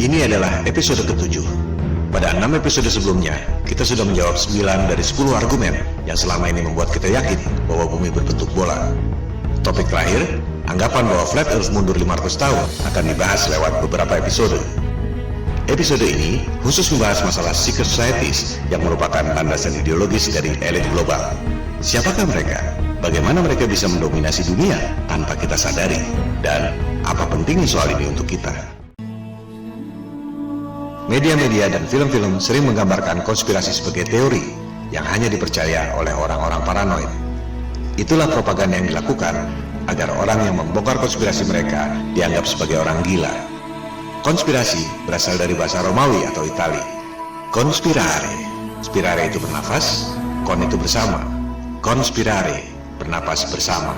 Ini adalah episode ke-7. Pada 6 episode sebelumnya, kita sudah menjawab 9 dari 10 argumen yang selama ini membuat kita yakin bahwa bumi berbentuk bola. Topik terakhir, anggapan bahwa Flat Earth mundur 500 tahun akan dibahas lewat beberapa episode. Episode ini khusus membahas masalah secret societies yang merupakan landasan ideologis dari elit global. Siapakah mereka? Bagaimana mereka bisa mendominasi dunia tanpa kita sadari? Dan apa pentingnya soal ini untuk kita? Media-media dan film-film sering menggambarkan konspirasi sebagai teori yang hanya dipercaya oleh orang-orang paranoid. Itulah propaganda yang dilakukan agar orang yang membongkar konspirasi mereka dianggap sebagai orang gila. Konspirasi berasal dari bahasa Romawi atau Itali. Conspirare, spirare itu bernafas, kon itu bersama. Conspirare, bernapas bersama,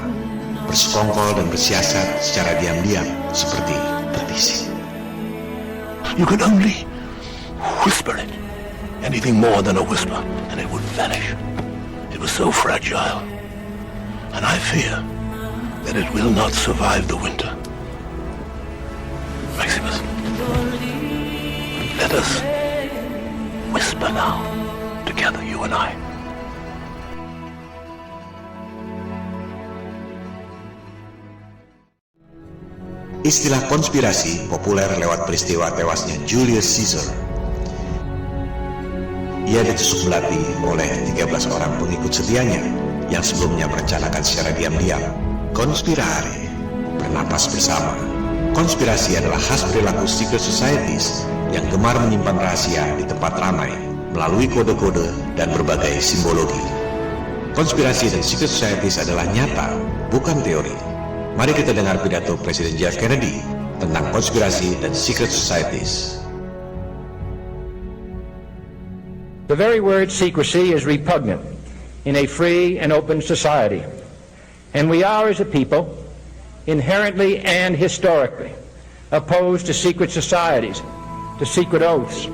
bersekongkol dan bersiasat secara diam-diam seperti berbisik. You could only whisper it, anything more than a whisper, and it would vanish. It was so fragile, and I fear that it will not survive the winter. Maximus, let us whisper now, together, you and I. Istilah konspirasi populer lewat peristiwa tewasnya Julius Caesar. Ia ditusuk belati oleh 13 orang pengikut setianya yang sebelumnya merencanakan secara diam-diam. Conspirare, bernapas bersama. Konspirasi adalah khas perilaku secret societies yang gemar menyimpan rahasia di tempat ramai melalui kode-kode dan berbagai simbologi. Konspirasi dan secret societies adalah nyata, bukan teori. Mari kita dengar pidato Presiden Jeff Kennedy tentang konspirasi dan secret societies. The very word secrecy is repugnant in a free and open society, and we are as a people inherently and historically opposed to secret societies, to secret oaths,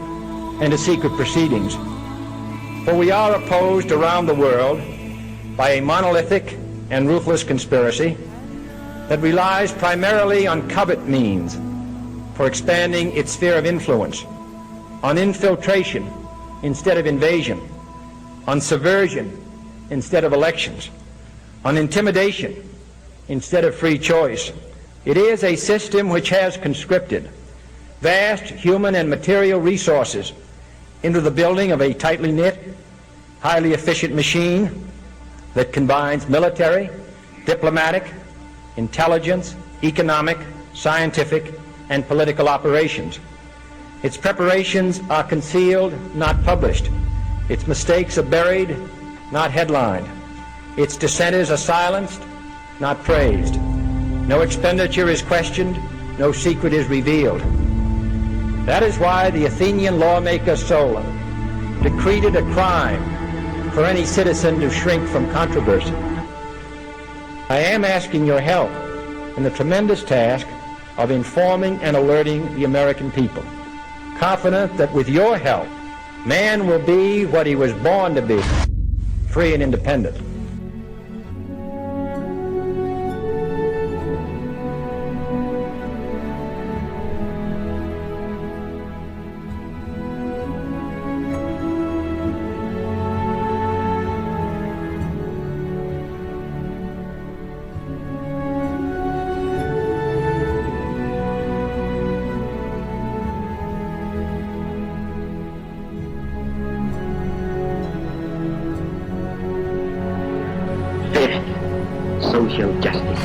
and to secret proceedings. For we are opposed around the world by a monolithic and ruthless conspiracy that relies primarily on covert means for expanding its sphere of influence, on infiltration instead of invasion, on subversion instead of elections, on intimidation instead of free choice. It is a system which has conscripted vast human and material resources into the building of a tightly knit, highly efficient machine that combines military, diplomatic, intelligence, economic, scientific, and political operations. Its preparations are concealed, not published. Its mistakes are buried, not headlined. Its dissenters are silenced, not praised. No expenditure is questioned, no secret is revealed. That is why the Athenian lawmaker Solon decreed it a crime for any citizen to shrink from controversy. I am asking your help in the tremendous task of informing and alerting the American people, confident that with your help, man will be what he was born to be, free and independent. Social justice.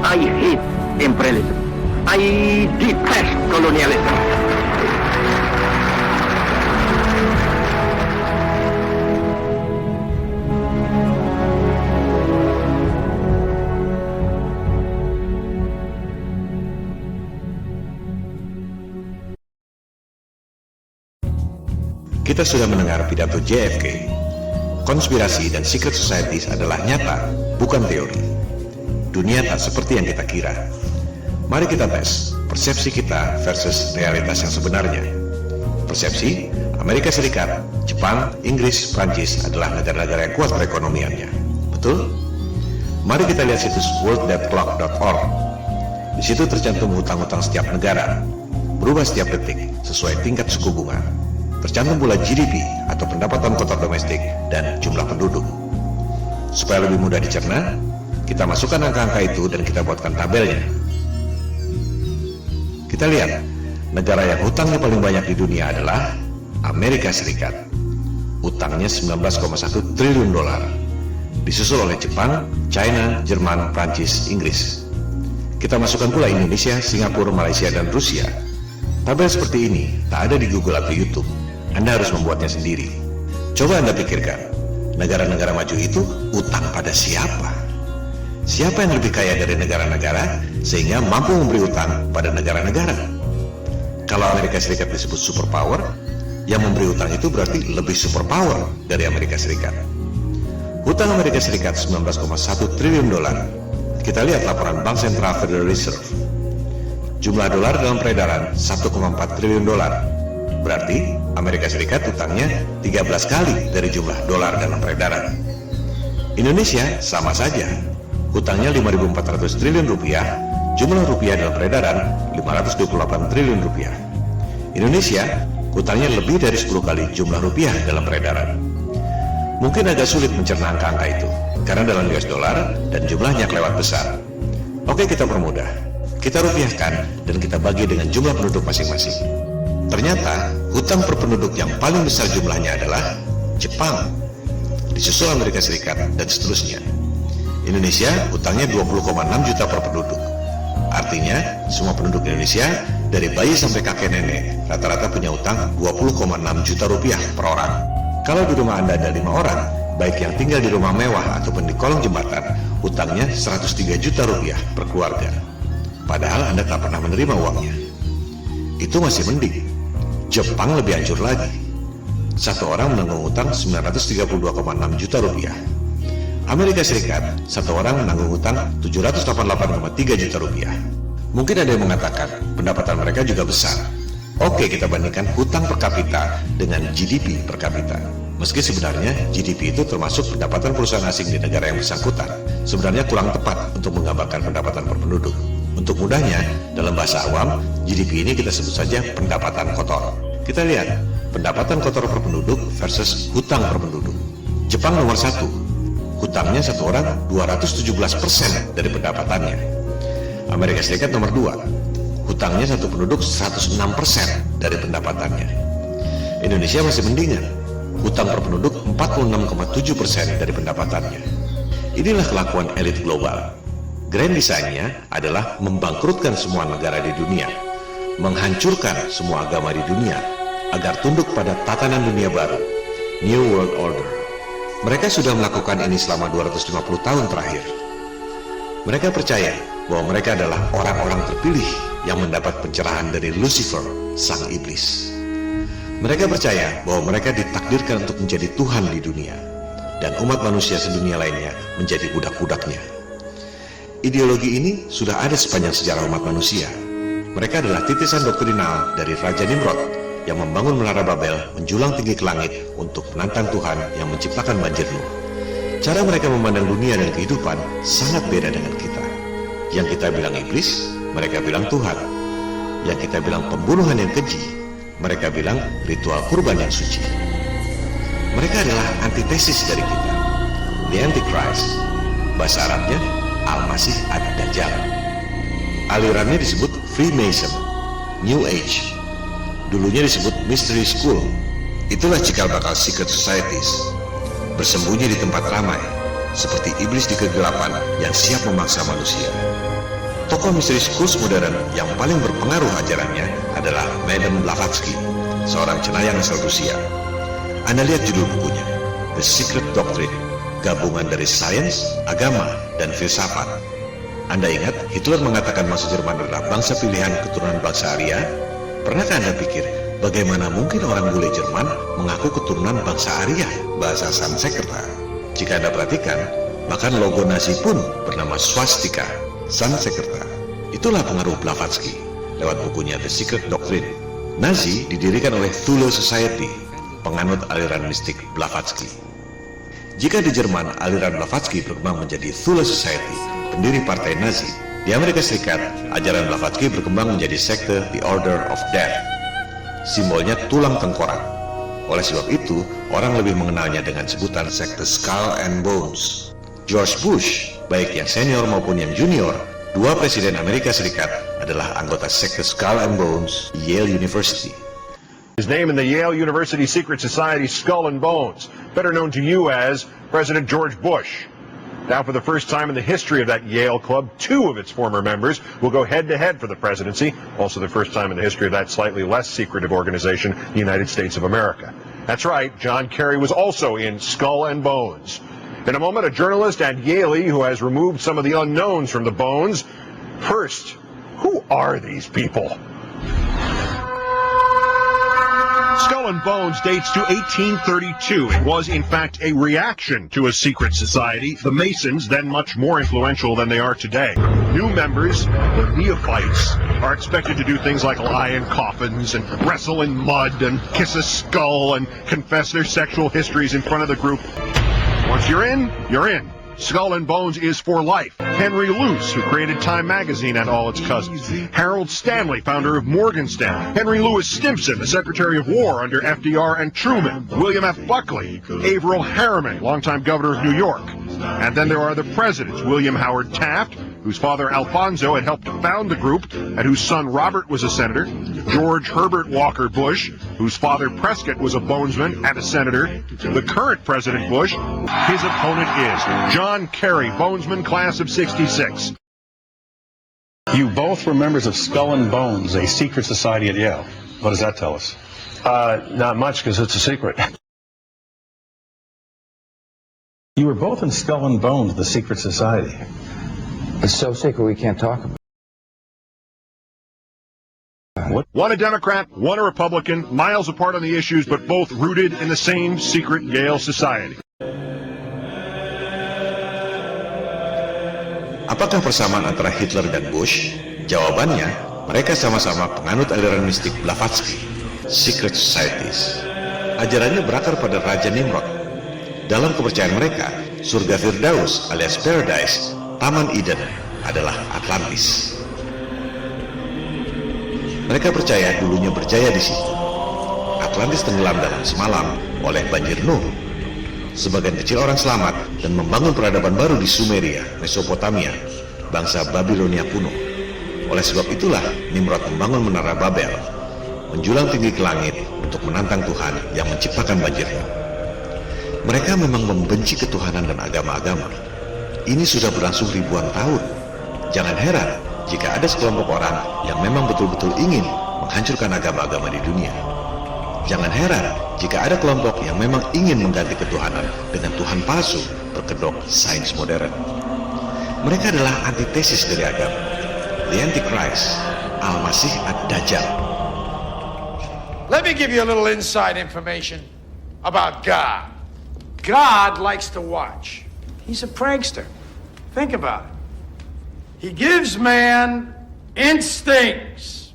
I hate imperialism. I detest colonialism. Kita sudah mendengar pidato JFK. Konspirasi dan secret societies adalah nyata, bukan teori. Dunia tak seperti yang kita kira. Mari kita tes persepsi kita versus realitas yang sebenarnya. Persepsi, Amerika Serikat, Jepang, Inggris, Prancis adalah negara-negara yang kuat perekonomiannya. Betul? Mari kita lihat situs worlddebtclock.org. Di situ tercantum hutang-hutang setiap negara, berubah setiap detik sesuai tingkat suku bunga. Tercantum pula GDP atau pendapatan kotor domestik dan jumlah penduduk. Supaya lebih mudah dicerna, kita masukkan angka-angka itu dan kita buatkan tabelnya. Kita lihat, negara yang hutangnya paling banyak di dunia adalah Amerika Serikat. Hutangnya 19,1 triliun dolar. Disusul oleh Jepang, China, Jerman, Prancis, Inggris. Kita masukkan pula Indonesia, Singapura, Malaysia, dan Rusia. Tabel seperti ini tak ada di Google atau YouTube. Anda harus membuatnya sendiri. Coba Anda pikirkan, negara-negara maju itu utang pada siapa? Siapa yang lebih kaya dari negara-negara sehingga mampu memberi utang pada negara-negara? Kalau Amerika Serikat disebut superpower, yang memberi utang itu berarti lebih superpower dari Amerika Serikat. Hutang Amerika Serikat 19,1 triliun dolar. Kita lihat laporan Bank Sentral Federal Reserve. Jumlah dolar dalam peredaran 1,4 triliun dolar. Berarti Amerika Serikat hutangnya 13 kali dari jumlah dolar dalam peredaran. Indonesia sama saja. Hutangnya 5.400 triliun rupiah, jumlah rupiah dalam peredaran 528 triliun rupiah. Indonesia hutangnya lebih dari 10 kali jumlah rupiah dalam peredaran. Mungkin agak sulit mencerna angka-angka itu, karena dalam US dollar dan jumlahnya kelewat besar. Oke, kita permudah. Kita rupiahkan dan kita bagi dengan jumlah penduduk masing-masing. Ternyata, hutang per penduduk yang paling besar jumlahnya adalah Jepang, disusul Amerika Serikat, dan seterusnya. Indonesia hutangnya 20,6 juta per penduduk. Artinya, semua penduduk Indonesia, dari bayi sampai kakek nenek, rata-rata punya utang 20,6 juta rupiah per orang. Kalau di rumah Anda ada 5 orang, baik yang tinggal di rumah mewah ataupun di kolong jembatan, hutangnya 103 juta rupiah per keluarga. Padahal Anda tak pernah menerima uangnya. Itu masih mending. Jepang lebih hancur lagi. Satu orang menanggung utang 932,6 juta rupiah. Amerika Serikat, satu orang menanggung hutang 788,3 juta rupiah. Mungkin ada yang mengatakan pendapatan mereka juga besar. Oke, kita bandingkan hutang per kapita dengan GDP per kapita. Meski sebenarnya GDP itu termasuk pendapatan perusahaan asing di negara yang bersangkutan, sebenarnya kurang tepat untuk menggambarkan pendapatan per penduduk. Untuk mudahnya, dalam bahasa awam, GDP ini kita sebut saja pendapatan kotor. Kita lihat, pendapatan kotor per penduduk versus hutang per penduduk. Jepang nomor 1. Hutangnya satu orang 217% dari pendapatannya. Amerika Serikat nomor 2. Hutangnya satu penduduk 106% dari pendapatannya. Indonesia masih mendingan. Hutang per penduduk 46,7% dari pendapatannya. Inilah kelakuan elit global. Grand design-nya adalah membangkrutkan semua negara di dunia, menghancurkan semua agama di dunia, agar tunduk pada tatanan dunia baru, New World Order. Mereka sudah melakukan ini selama 250 tahun terakhir. Mereka percaya bahwa mereka adalah orang-orang terpilih yang mendapat pencerahan dari Lucifer, sang iblis. Mereka percaya bahwa mereka ditakdirkan untuk menjadi Tuhan di dunia, dan umat manusia sedunia lainnya menjadi budak-budaknya. Ideologi ini sudah ada sepanjang sejarah umat manusia. Mereka adalah titisan doktrinal dari Raja Nimrod yang membangun menara Babel menjulang tinggi ke langit untuk menantang Tuhan yang menciptakan banjir Nuh. Cara mereka memandang dunia dan kehidupan sangat beda dengan kita. Yang kita bilang iblis, mereka bilang Tuhan. Yang kita bilang pembunuhan yang keji, mereka bilang ritual kurban yang suci. Mereka adalah antitesis dari kita. The Antichrist, bahasa Arabnya Al-Masih Ad-Dajjal. Alirannya disebut Freemason, New Age. Dulunya disebut Mystery School. Itulah cikal bakal secret societies, bersembunyi di tempat ramai, seperti iblis di kegelapan yang siap memaksa manusia. Tokoh Mystery Schools modern yang paling berpengaruh ajarannya adalah Madame Blavatsky, seorang cenayang asal Rusia. Anda lihat judul bukunya, The Secret Doctrine, gabungan dari sains, agama, dan filsafat. Anda ingat Hitler mengatakan bangsa Jerman adalah bangsa pilihan keturunan bangsa Arya? Pernahkah Anda pikir bagaimana mungkin orang bule Jerman mengaku keturunan bangsa Arya, bahasa Sanskerta? Jika Anda perhatikan, bahkan logo Nazi pun bernama swastika, Sanskerta. Itulah pengaruh Blavatsky lewat bukunya The Secret Doctrine. Nazi didirikan oleh Thule Society, penganut aliran mistik Blavatsky. Jika di Jerman aliran Blavatsky berkembang menjadi Thule Society, pendiri partai Nazi, di Amerika Serikat ajaran Blavatsky berkembang menjadi sekte The Order of Death. Simbolnya tulang tengkorak. Oleh sebab itu, orang lebih mengenalnya dengan sebutan sekte Skull and Bones. George Bush, baik yang senior maupun yang junior, dua presiden Amerika Serikat, adalah anggota sekte Skull and Bones Yale University. His name in the Yale University Secret Society Skull and Bones, better known to you as President George Bush. Now, for the first time in the history of that Yale club, two of its former members will go head-to-head for the presidency. Also the first time in the history of that slightly less secretive organization, the United States of America. That's right, John Kerry was also in Skull and Bones. In a moment, a journalist at Yale who has removed some of the unknowns from the bones. First, who are these people? Skull and Bones dates to 1832. It was, in fact, a reaction to a secret society, the Masons, then much more influential than they are today. New members, the neophytes, are expected to do things like lie in coffins and wrestle in mud and kiss a skull and confess their sexual histories in front of the group. Once you're in, you're in. Skull and Bones is for life. Henry Luce, who created Time Magazine and all its cousins. Harold Stanley, founder of Morgantown. Henry Louis Stimson, the Secretary of War under FDR and Truman. William F. Buckley. Averill Harriman, longtime governor of New York. And then there are the presidents, William Howard Taft, whose father Alfonso had helped to found the group and whose son Robert was a senator, George Herbert Walker Bush, whose father Prescott was a bonesman and a senator, the current President Bush, his opponent is John Kerry, bonesman, class of 66. You both were members of Skull and Bones, a secret society at Yale. What does that tell us? Not much, because it's a secret. You were both in Skull and Bones, the secret society. It's so secret we can't talk about it. One a Democrat, one a Republican, miles apart on the issues, but both rooted in the same secret Yale society. Apakah persamaan antara Hitler dan Bush? Jawabannya, mereka sama-sama penganut aliran mistik Blavatsky, secret societies. Ajarannya berakar pada Raja Nimrod. Dalam kepercayaan mereka, surga Firdaus alias Paradise, Taman Eden, adalah Atlantis. Mereka percaya dulunya berjaya di situ. Atlantis tenggelam dalam semalam oleh banjir Nuh. Sebagian kecil orang selamat dan membangun peradaban baru di Sumeria, Mesopotamia, bangsa Babilonia kuno. Oleh sebab itulah Nimrod membangun menara Babel, menjulang tinggi ke langit untuk menantang Tuhan yang menciptakan banjirnya. Mereka memang membenci ketuhanan dan agama-agama. Ini sudah berlangsung ribuan tahun. Jangan heran jika ada sekelompok orang yang memang betul-betul ingin menghancurkan agama-agama di dunia. Jangan heran jika ada kelompok yang memang ingin mengganti ketuhanan dengan Tuhan palsu berkedok sains modern. Mereka adalah antitesis dari agama. The Antichrist, Al-Masih Ad-Dajjal. Let me give you a little inside information about God. God likes to watch. He's a prankster. Think about it. He gives man instincts.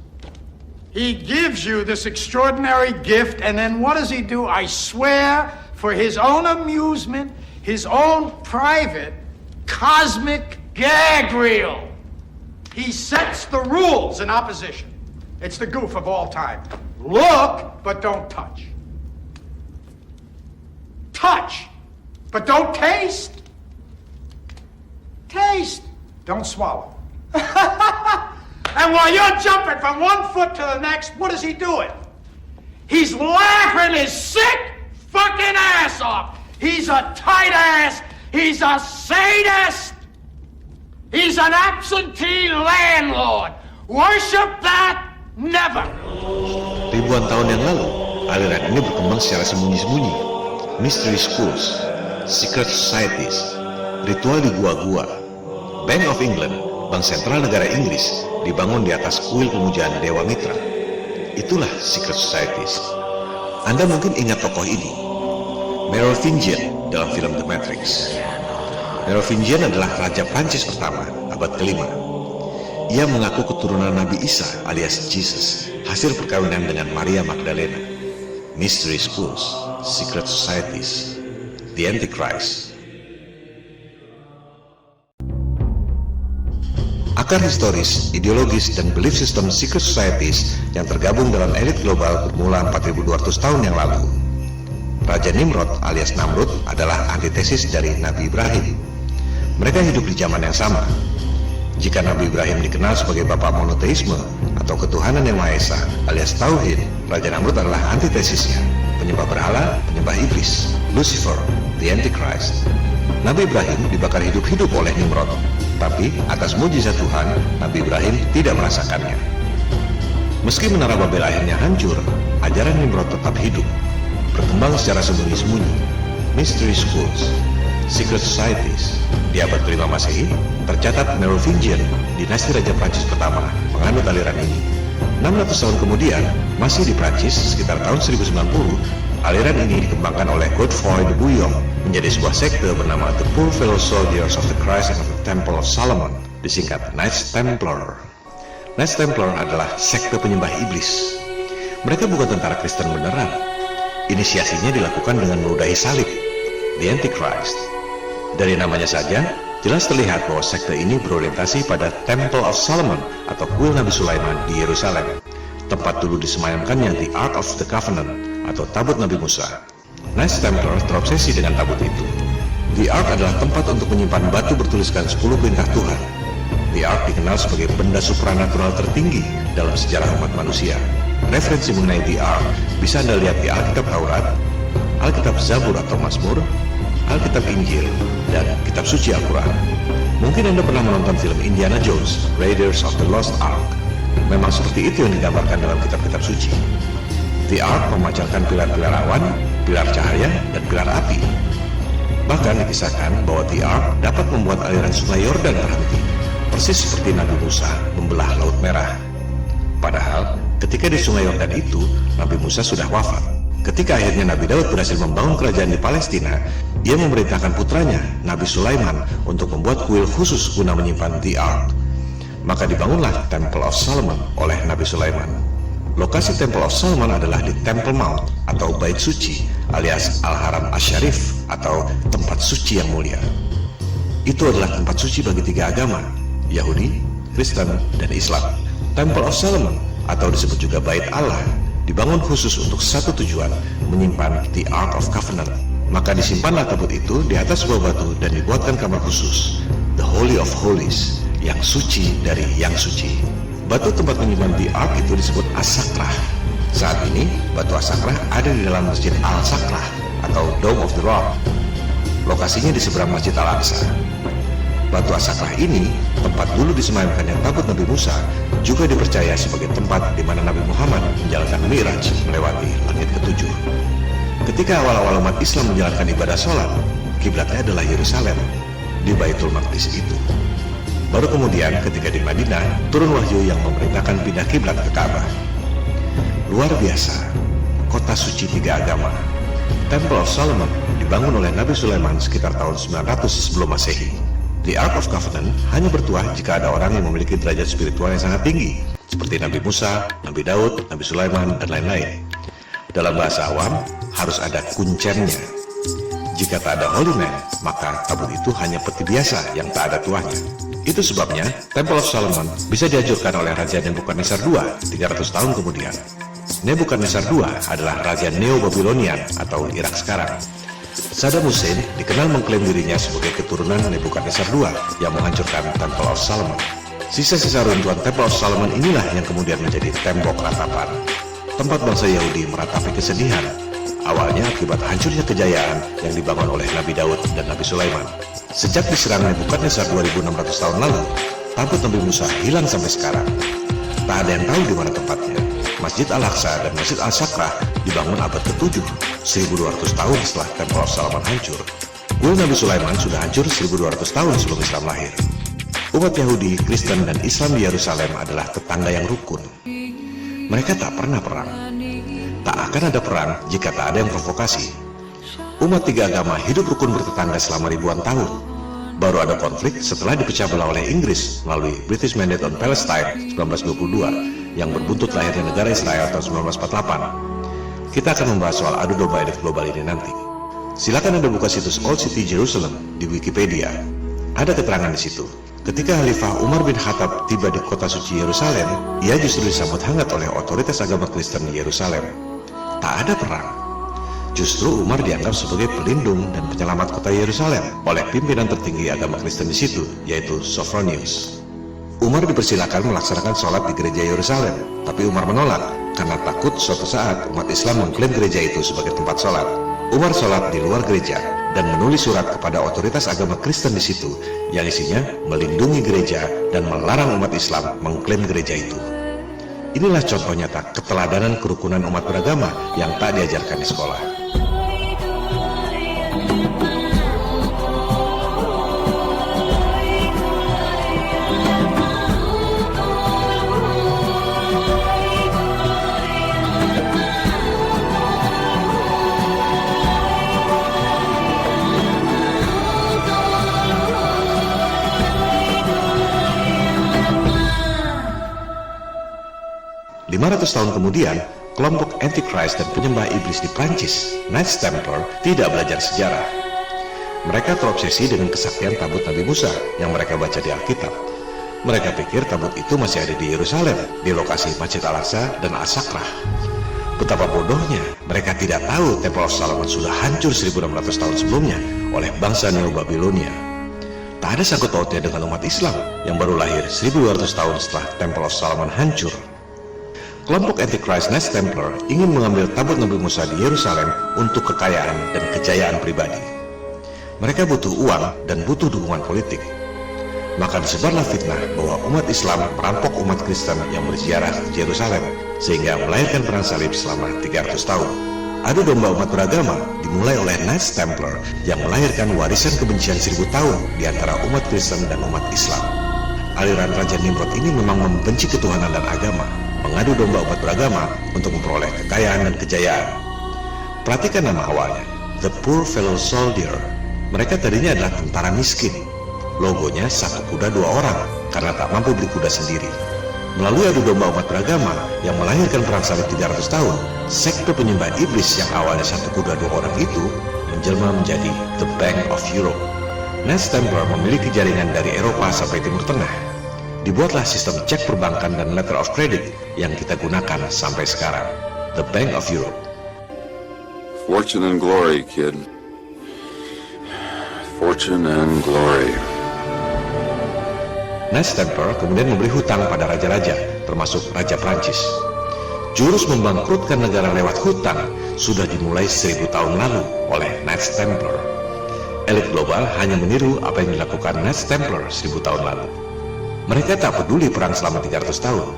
He gives you this extraordinary gift, and then what does he do? I swear, for his own amusement, his own private cosmic gag reel, he sets the rules in opposition. It's the goof of all time. Look, but don't touch. Touch, but don't taste. Taste, don't swallow. And while you're jumping from one foot to the next, what is he doing? He's laughing his sick fucking ass off. He's a tight ass. He's a sadist. He's an absentee landlord. Worship that? Never. Ribuan tahun yang lalu, aliran ini berkembang secara sembunyi-sembunyi. Mystery schools, secret societies, ritual di gua-gua. Bank of England, bank sentral negara Inggris, dibangun di atas kuil pemujaan Dewa Mitra. Itulah secret societies. Anda mungkin ingat tokoh ini, Merovingian dalam film The Matrix. Merovingian adalah Raja Prancis pertama, abad ke-5. Ia mengaku keturunan Nabi Isa alias Jesus, hasil perkawinan dengan Maria Magdalena. Mystery schools, secret societies, the Antichrist. Akar historis, ideologis, dan belief system secret societies yang tergabung dalam elit global bermula 4200 tahun yang lalu. Raja Nimrod alias Namrud adalah antitesis dari Nabi Ibrahim. Mereka hidup di zaman yang sama. Jika Nabi Ibrahim dikenal sebagai bapak monoteisme atau ketuhanan yang Maha Esa alias Tauhid, Raja Namrud adalah antitesisnya, penyembah berhala, penyembah iblis, Lucifer, the Antichrist. Nabi Ibrahim dibakar hidup-hidup oleh Nimrod, tapi atas mujizat Tuhan, Nabi Ibrahim tidak merasakannya. Meski menara Babel akhirnya hancur, ajaran Nimrod tetap hidup, berkembang secara sembunyi-sembunyi. Mystery schools, secret societies. Di abad ke-5 Masehi, tercatat Merovingian, dinasti Raja Prancis pertama, menganut aliran ini. 600 tahun kemudian, masih di Prancis sekitar tahun 1090, aliran ini dikembangkan oleh Godefroy de Bouillon menjadi sebuah sekte bernama The Poor Fellow Soldiers of the Christ and of the Temple of Solomon, disingkat Knights Templar. Knights Templar adalah sekte penyembah iblis. Mereka bukan tentara Kristen beneran. Inisiasinya dilakukan dengan meludahi salib, the Antichrist. Dari namanya saja, jelas terlihat bahwa sekte ini berorientasi pada Temple of Solomon atau kuil Nabi Sulaiman di Yerusalem, tempat dulu disemayamkannya the Ark of the Covenant atau tabut Nabi Musa. Knights Templar terobsesi dengan tabut itu. The Ark adalah tempat untuk menyimpan batu bertuliskan 10 perintah Tuhan. The Ark dikenal sebagai benda supranatural tertinggi dalam sejarah umat manusia. Referensi mengenai The Ark bisa Anda lihat di Alkitab Taurat, Alkitab Zabur atau Mazmur, Alkitab Injil, dan Kitab Suci Al-Quran. Mungkin Anda pernah menonton film Indiana Jones, Raiders of the Lost Ark. Memang seperti itu yang digambarkan dalam kitab-kitab suci. The Ark memancarkan pilar-pilar awan, pilar cahaya, dan pilar api. Bahkan dikisahkan bahwa The Ark dapat membuat aliran sungai Yordan berhenti, persis seperti Nabi Musa membelah Laut Merah. Padahal, ketika di sungai Yordan itu, Nabi Musa sudah wafat. Ketika akhirnya Nabi Daud berhasil membangun kerajaan di Palestina, ia memerintahkan putranya, Nabi Sulaiman, untuk membuat kuil khusus guna menyimpan The Ark. Maka dibangunlah Temple of Solomon oleh Nabi Sulaiman. Lokasi Temple of Solomon adalah di Temple Mount atau Bait Suci alias Al-Haram Asy-Syarif atau tempat suci yang mulia. Itu adalah tempat suci bagi 3 agama, Yahudi, Kristen, dan Islam. Temple of Solomon atau disebut juga Bait Allah dibangun khusus untuk satu tujuan, menyimpan the Ark of Covenant. Maka disimpanlah tabut itu di atas sebuah batu dan dibuatkan kamar khusus, the Holy of Holies, yang suci dari yang suci. Batu tempat menyimpan the Ark itu disebut As-Sakrah. Saat ini, batu As-Sakrah ada di dalam Masjid Al-Sakrah atau Dome of the Rock. Lokasinya di seberang Masjid Al-Aqsa. Batu As-Sakrah ini, tempat dulu disemayamkannya tabut Nabi Musa, juga dipercaya sebagai tempat di mana Nabi Muhammad menjalankan Mi'raj melewati langit ke-7. Ketika awal-awal umat Islam menjalankan ibadah sholat, kiblatnya adalah Yerusalem, di Baitul Maqdis itu. Baru kemudian ketika di Madinah, turun wahyu yang memerintahkan pindah kiblat ke Ka'bah. Luar biasa, kota suci 3 agama. Temple of Solomon dibangun oleh Nabi Sulaiman sekitar tahun 900 sebelum Masehi. The Ark of Covenant hanya bertuah jika ada orang yang memiliki derajat spiritual yang sangat tinggi, seperti Nabi Musa, Nabi Daud, Nabi Sulaiman, dan lain-lain. Dalam bahasa awam, harus ada kuncennya. Jika tak ada holy man, maka tabut itu hanya peti biasa yang tak ada tuahnya. Itu sebabnya, Temple of Solomon bisa dihancurkan oleh Raja Nebukadnezar II 300 tahun kemudian. Nebukadnezar II adalah Raja Neo-Babylonian atau Irak sekarang. Saddam Hussein dikenal mengklaim dirinya sebagai keturunan Nebukadnezar II yang menghancurkan Temple of Solomon. Sisa-sisa runtuhan Temple of Solomon inilah yang kemudian menjadi tembok ratapan. Tempat bangsa Yahudi meratapi kesedihan, awalnya akibat hancurnya kejayaan yang dibangun oleh Nabi Daud dan Nabi Sulaiman. Sejak diserang Nebukadnezar 2600 tahun lalu, tabut Nabi Musa hilang sampai sekarang. Tak ada yang tahu di mana tempatnya. Masjid Al-Aqsa dan Masjid Al-Sakrah dibangun abad ke-7, 1200 tahun setelah Temple of Solomon hancur. Kuil Nabi Sulaiman sudah hancur 1200 tahun sebelum Islam lahir. Umat Yahudi, Kristen, dan Islam di Yerusalem adalah tetangga yang rukun. Mereka tak pernah perang. Tak akan ada perang jika tak ada yang provokasi. Umat 3 agama hidup rukun bertetangga selama ribuan tahun. Baru ada konflik setelah dipecah belah oleh Inggris melalui British Mandate on Palestine 1922 yang berbuntut lahirnya negara Israel tahun 1948. Kita akan membahas soal adu domba elit global ini nanti. Silakan Anda buka situs Old City Jerusalem di Wikipedia. Ada keterangan di situ. Ketika Khalifah Umar bin Khattab tiba di kota suci Yerusalem, ia justru disambut hangat oleh otoritas agama Kristen di Yerusalem. Tak ada perang. Justru Umar dianggap sebagai pelindung dan penyelamat kota Yerusalem oleh pimpinan tertinggi agama Kristen di situ, yaitu Sophronius. Umar dipersilakan melaksanakan sholat di gereja Yerusalem, tapi Umar menolak karena takut suatu saat umat Islam mengklaim gereja itu sebagai tempat sholat. Umar sholat di luar gereja dan menulis surat kepada otoritas agama Kristen di situ yang isinya melindungi gereja dan melarang umat Islam mengklaim gereja itu. Inilah contoh nyata keteladanan kerukunan umat beragama yang tak diajarkan di sekolah. Ratus tahun kemudian, kelompok Antichrist dan penyembah iblis di Prancis, Knights Templar, tidak belajar sejarah. Mereka terobsesi dengan kesaktian tabut Nabi Musa yang mereka baca di Alkitab. Mereka pikir tabut itu masih ada di Yerusalem, di lokasi Masjid Al-Aqsa dan As-Sakrah. Betapa bodohnya, mereka tidak tahu Temple of Solomon sudah hancur 1600 tahun sebelumnya oleh bangsa Neo-Babilonia. Tak ada sangkut pautnya dengan umat Islam yang baru lahir 1200 tahun setelah Temple of Solomon hancur. Kelompok Antichrist Knights Templar ingin mengambil tabut Nabi Musa di Yerusalem untuk kekayaan dan kejayaan pribadi. Mereka butuh uang dan butuh dukungan politik. Maka disebarlah fitnah bahwa umat Islam merampok umat Kristen yang berziarah ke Yerusalem sehingga melahirkan perang salib selama 300 tahun. Adu domba umat beragama dimulai oleh Knights Templar yang melahirkan warisan kebencian 1000 tahun di antara umat Kristen dan umat Islam. Aliran Raja Nimrod ini memang membenci ketuhanan dan agama, mengadu domba umat beragama untuk memperoleh kekayaan dan kejayaan. Perhatikan nama awalnya, The Poor Fellow Soldier. Mereka tadinya adalah tentara miskin. Logonya satu kuda 2 orang karena tak mampu beli kuda sendiri. Melalui adu domba umat beragama yang melahirkan perang salib 300 tahun, sekte penyembah iblis yang awalnya satu kuda 2 orang itu menjelma menjadi The Bank of Europe. Knights Templar memiliki jaringan dari Eropa sampai Timur Tengah. Dibuatlah sistem cek perbankan dan letter of credit yang kita gunakan sampai sekarang, The Bank of Europe. Fortune and glory, kid. Fortune and glory. Knights Templar kemudian memberi hutang pada raja-raja, termasuk Raja Prancis. Jurus membangkrutkan negara lewat hutang sudah dimulai 1000 tahun lalu oleh Knights Templar. Elit global hanya meniru apa yang dilakukan Knights Templar 1000 tahun lalu. Mereka tak peduli perang selama 300 tahun,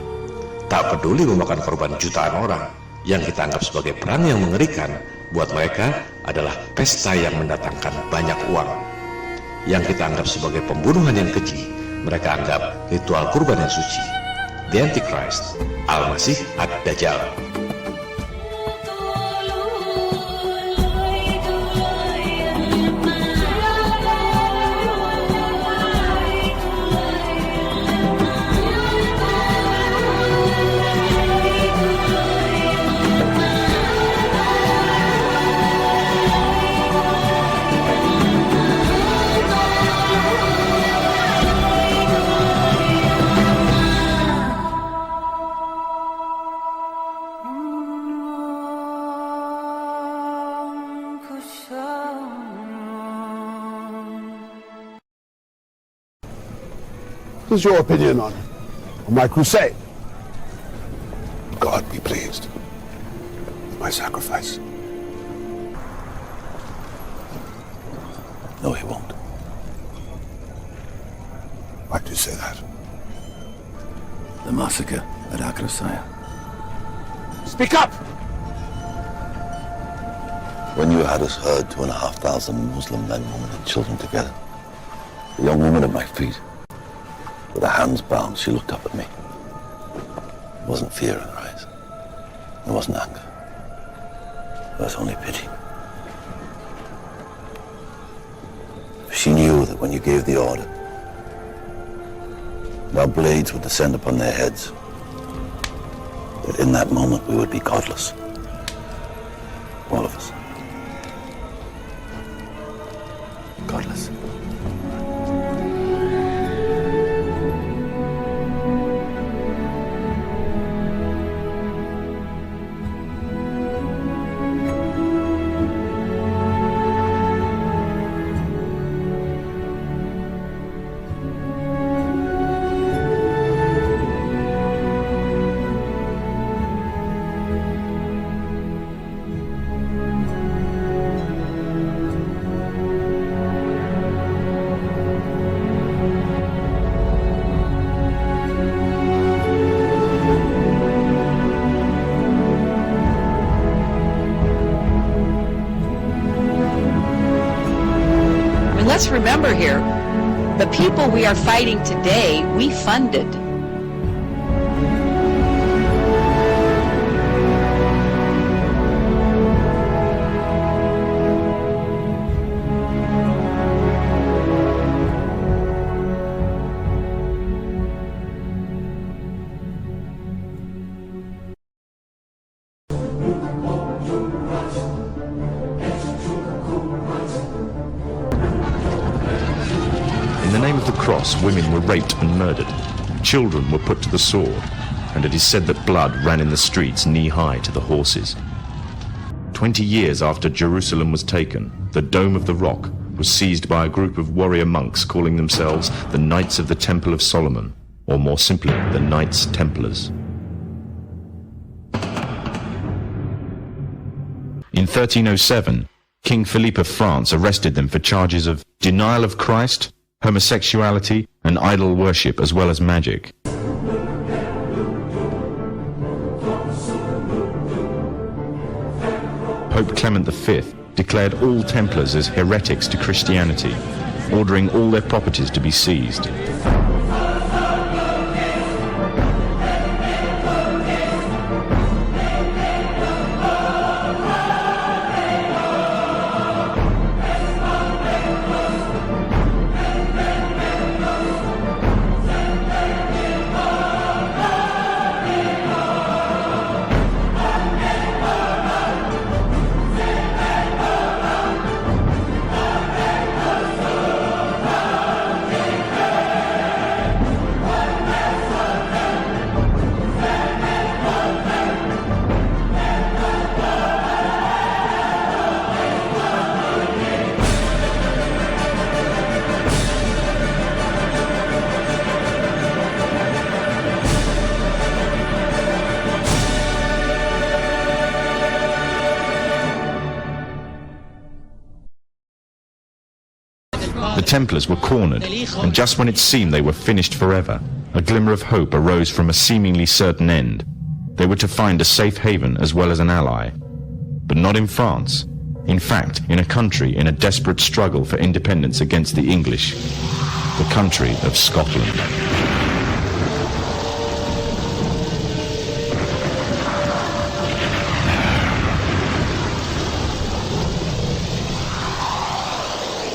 tak peduli memakan korban jutaan orang. Yang kita anggap sebagai perang yang mengerikan, buat mereka adalah pesta yang mendatangkan banyak uang. Yang kita anggap sebagai pembunuhan yang keji, mereka anggap ritual kurban yang suci. The Antichrist, Al-Masih Ad-Dajjal. What is your opinion on my crusade? God be pleased with my sacrifice. No, he won't. Why do you say that? The massacre at Akrasaya. Speak up! When you had us herd 2,500 Muslim men, women and children together, a young woman at my feet, with her hands bound, she looked up at me. It wasn't fear in her eyes. It wasn't anger. It was only pity. She She knew that when you gave the order, our blades would descend upon their heads. That in that moment we would be godless. All of us. Godless. Let's remember here, the people we are fighting today, we funded. In the name of the cross, women were raped and murdered. Children were put to the sword, and it is said that blood ran in the streets knee-high to the horses. 20 years after Jerusalem was taken, the Dome of the Rock was seized by a group of warrior monks calling themselves the Knights of the Temple of Solomon, or more simply, the Knights Templars. In 1307, King Philippe of France arrested them for charges of denial of Christ, homosexuality, and idol worship, as well as magic. Pope Clement V declared all Templars as heretics to Christianity, ordering all their properties to be seized. The Templars were cornered, and just when it seemed they were finished forever, a glimmer of hope arose from a seemingly certain end. They were to find a safe haven as well as an ally. But not in France. In fact, in a country in a desperate struggle for independence against the English. The country of Scotland.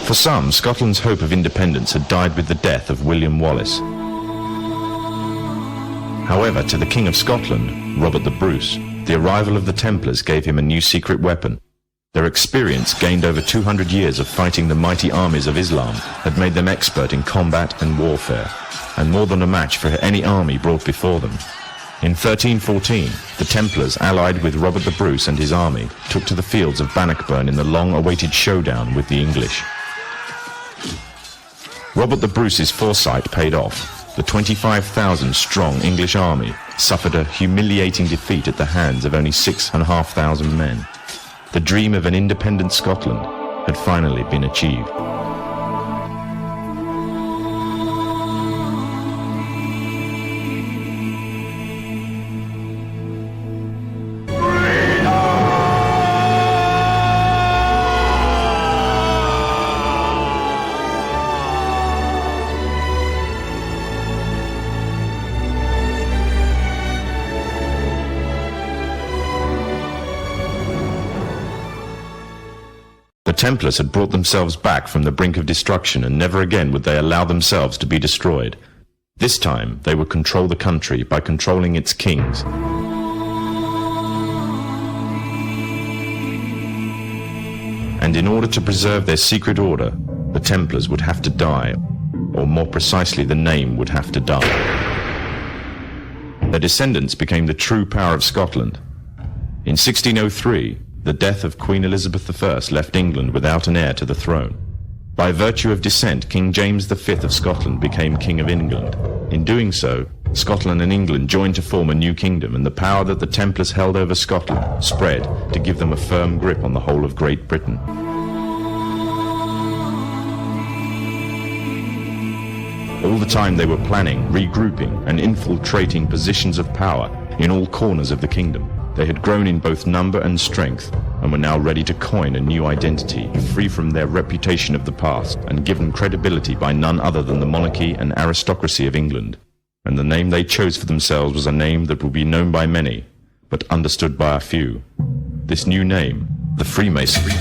For some, Scotland's hope of independence had died with the death of William Wallace. However, to the King of Scotland, Robert the Bruce, the arrival of the Templars gave him a new secret weapon. Their experience, gained over 200 years of fighting the mighty armies of Islam, had made them expert in combat and warfare, and more than a match for any army brought before them. In 1314, the Templars, allied with Robert the Bruce and his army, took to the fields of Bannockburn in the long-awaited showdown with the English. Robert the Bruce's foresight paid off. The 25,000-strong English army suffered a humiliating defeat at the hands of only 6,500 men. The dream of an independent Scotland had finally been achieved. The Templars had brought themselves back from the brink of destruction, and never again would they allow themselves to be destroyed. This time, they would control the country by controlling its kings. And in order to preserve their secret order, the Templars would have to die, or more precisely, the name would have to die. Their descendants became the true power of Scotland. In 1603, the death of Queen Elizabeth I left England without an heir to the throne. By virtue of descent, King James V of Scotland became King of England. In doing so, Scotland and England joined to form a new kingdom, and the power that the Templars held over Scotland spread to give them a firm grip on the whole of Great Britain. All the time they were planning, regrouping, and infiltrating positions of power in all corners of the kingdom. They had grown in both number and strength, and were now ready to coin a new identity, free from their reputation of the past, and given credibility by none other than the monarchy and aristocracy of England. And the name they chose for themselves was a name that would be known by many, but understood by a few. This new name, the Freemasons.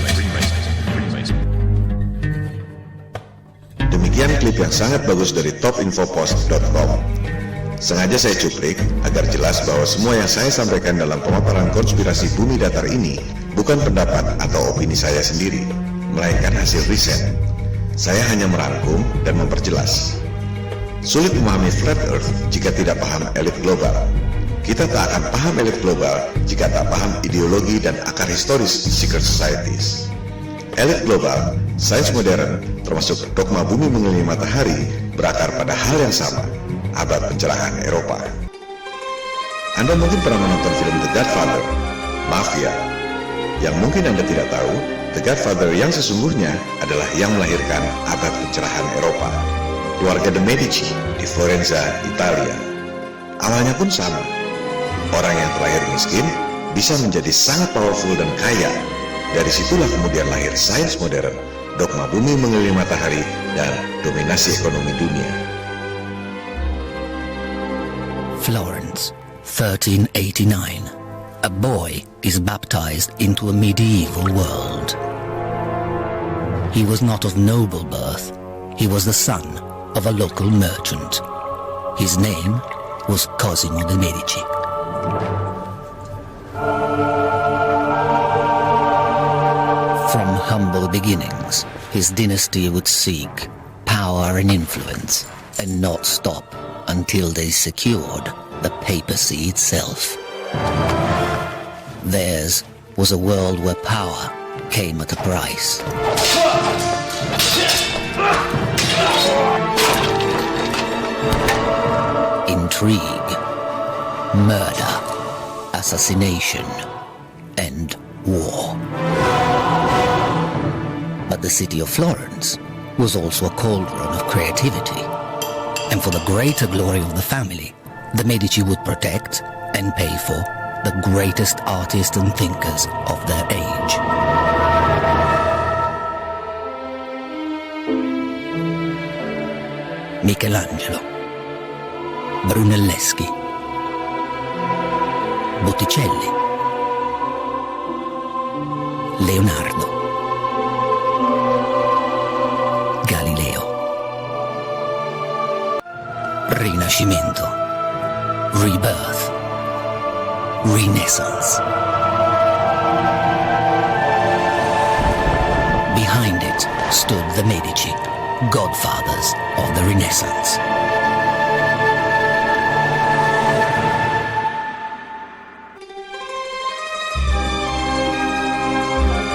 Demikian klip yang sangat bagus dari topinfopost.com. Sengaja saya cuplik agar jelas bahwa semua yang saya sampaikan dalam pemaparan konspirasi bumi datar ini bukan pendapat atau opini saya sendiri, melainkan hasil riset. Saya hanya merangkum dan memperjelas. Sulit memahami Flat Earth jika tidak paham elit global. Kita tak akan paham elit global jika tak paham ideologi dan akar historis secret societies. Elit global, sains modern, termasuk dogma bumi mengelilingi matahari, berakar pada hal yang sama, abad pencerahan Eropa. Anda mungkin pernah menonton film The Godfather, Mafia. Yang mungkin Anda tidak tahu, The Godfather yang sesungguhnya adalah yang melahirkan abad pencerahan Eropa. Keluarga de Medici di Florenza, Italia. Awalnya pun sama. Orang yang terlahir miskin bisa menjadi sangat powerful dan kaya. Dari situlah kemudian lahir sains modern, dogma bumi mengelilingi matahari, dan dominasi ekonomi dunia. Florence, 1389. A boy is baptized into a medieval world. He was not of noble birth. He was the son of a local merchant. His name was Cosimo de' Medici. From humble beginnings, his dynasty would seek power and influence, and not stop until they secured the papacy itself. Theirs was a world where power came at a price. Intrigue, murder, assassination, and war. But the city of Florence was also a cauldron of creativity. And for the greater glory of the family, the Medici would protect and pay for the greatest artists and thinkers of their age. Michelangelo, Brunelleschi, Botticelli, Leonardo, Galileo. Rinascimento, Rebirth, Renaissance. Behind it stood the Medici, godfathers of the Renaissance.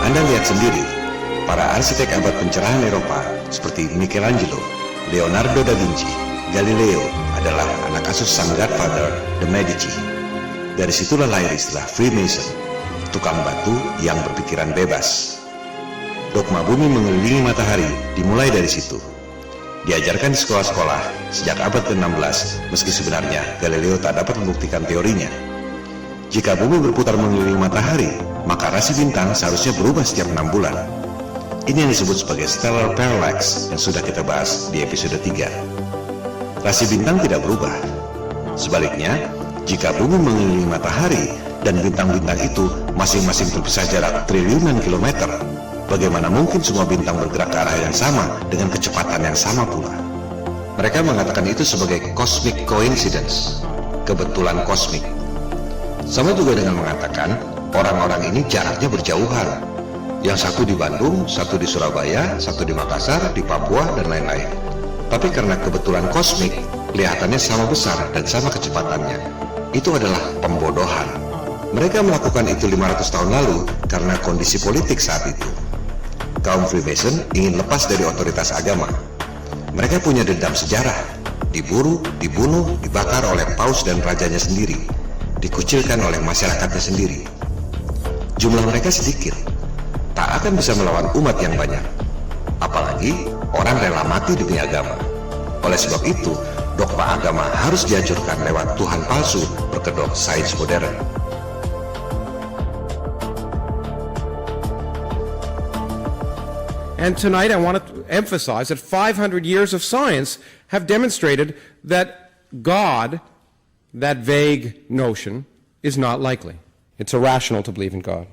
Anda lihat sendiri, para arsitek abad pencerahan Eropa seperti Michelangelo, Leonardo da Vinci, Galileo adalah anak asuh sang godfather, the Medici. Dari situlah lahir istilah Freemason, tukang batu yang berpikiran bebas. Dogma bumi mengelilingi matahari dimulai dari situ. Diajarkan di sekolah-sekolah sejak abad ke-16, meski sebenarnya Galileo tak dapat membuktikan teorinya. Jika bumi berputar mengelilingi matahari, maka rasi bintang seharusnya berubah setiap 6 bulan. Ini yang disebut sebagai stellar parallax yang sudah kita bahas di episode 3. Rasi bintang tidak berubah. Sebaliknya, jika bumi mengelilingi matahari dan bintang-bintang itu masing-masing terpisah jarak triliunan kilometer, Bagaimana mungkin semua bintang bergerak ke arah yang sama dengan kecepatan yang sama pula? Mereka mengatakan itu sebagai cosmic coincidence, kebetulan kosmik. Sama juga dengan mengatakan orang-orang ini jaraknya berjauhan. Yang satu di Bandung, satu di Surabaya, satu di Makassar, di Papua, dan lain-lain. Tapi karena kebetulan kosmik, kelihatannya sama besar dan sama kecepatannya. Itu adalah pembodohan. Mereka melakukan itu 500 tahun lalu karena kondisi politik saat itu. Kaum Freemason ingin lepas dari otoritas agama. Mereka punya dendam sejarah. Diburu, dibunuh, dibakar oleh paus dan rajanya sendiri. Dikucilkan oleh masyarakatnya sendiri. Jumlah mereka sedikit. Tak akan bisa melawan umat yang banyak. Apalagi orang rela mati demi agama. Oleh sebab itu, dogma agama harus dihancurkan lewat Tuhan palsu berkedok sains modern. And tonight I want to emphasize that 500 years of science have demonstrated that God, that vague notion, is not likely. It's irrational to believe in God.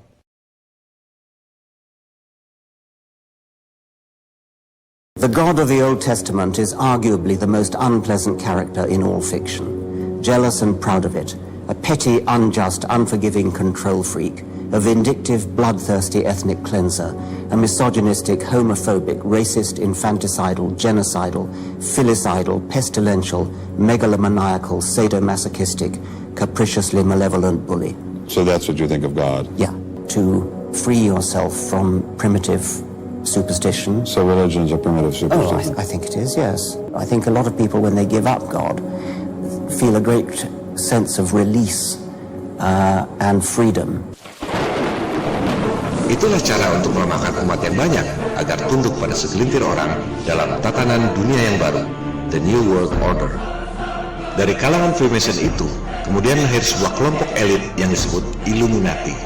The God of the Old Testament is arguably the most unpleasant character in all fiction. Jealous and proud of it, a petty, unjust, unforgiving control freak, a vindictive, bloodthirsty ethnic cleanser, a misogynistic, homophobic, racist, infanticidal, genocidal, filicidal, pestilential, megalomaniacal, sadomasochistic, capriciously malevolent bully. So that's what you think of God? Yeah, to free yourself from primitive superstition. So religion's a primitive superstition? Oh, I think it is, yes. I think a lot of people, when they give up God, feel a great sense of release and freedom. Itulah cara untuk melemahkan umat yang banyak agar tunduk pada segelintir orang dalam tatanan dunia yang baru, the New World Order. Dari kalangan Freemason itu, kemudian lahir sebuah kelompok elit yang disebut Illuminati.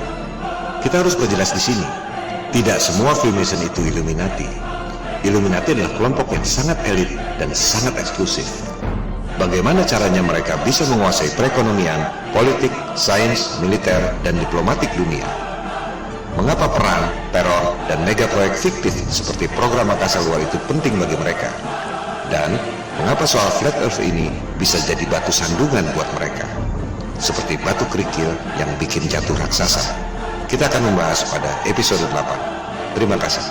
Kita harus perjelas di sini. Tidak semua Freemason itu Illuminati. Illuminati adalah kelompok yang sangat elit dan sangat eksklusif. Bagaimana caranya mereka bisa menguasai perekonomian, politik, sains, militer, dan diplomatik dunia? Mengapa perang, teror, dan mega proyek fiktif seperti program angkasa luar itu penting bagi mereka? Dan mengapa soal flat earth ini bisa jadi batu sandungan buat mereka? Seperti batu kerikil yang bikin jatuh raksasa. Kita akan membahas pada episode 8. Terima kasih.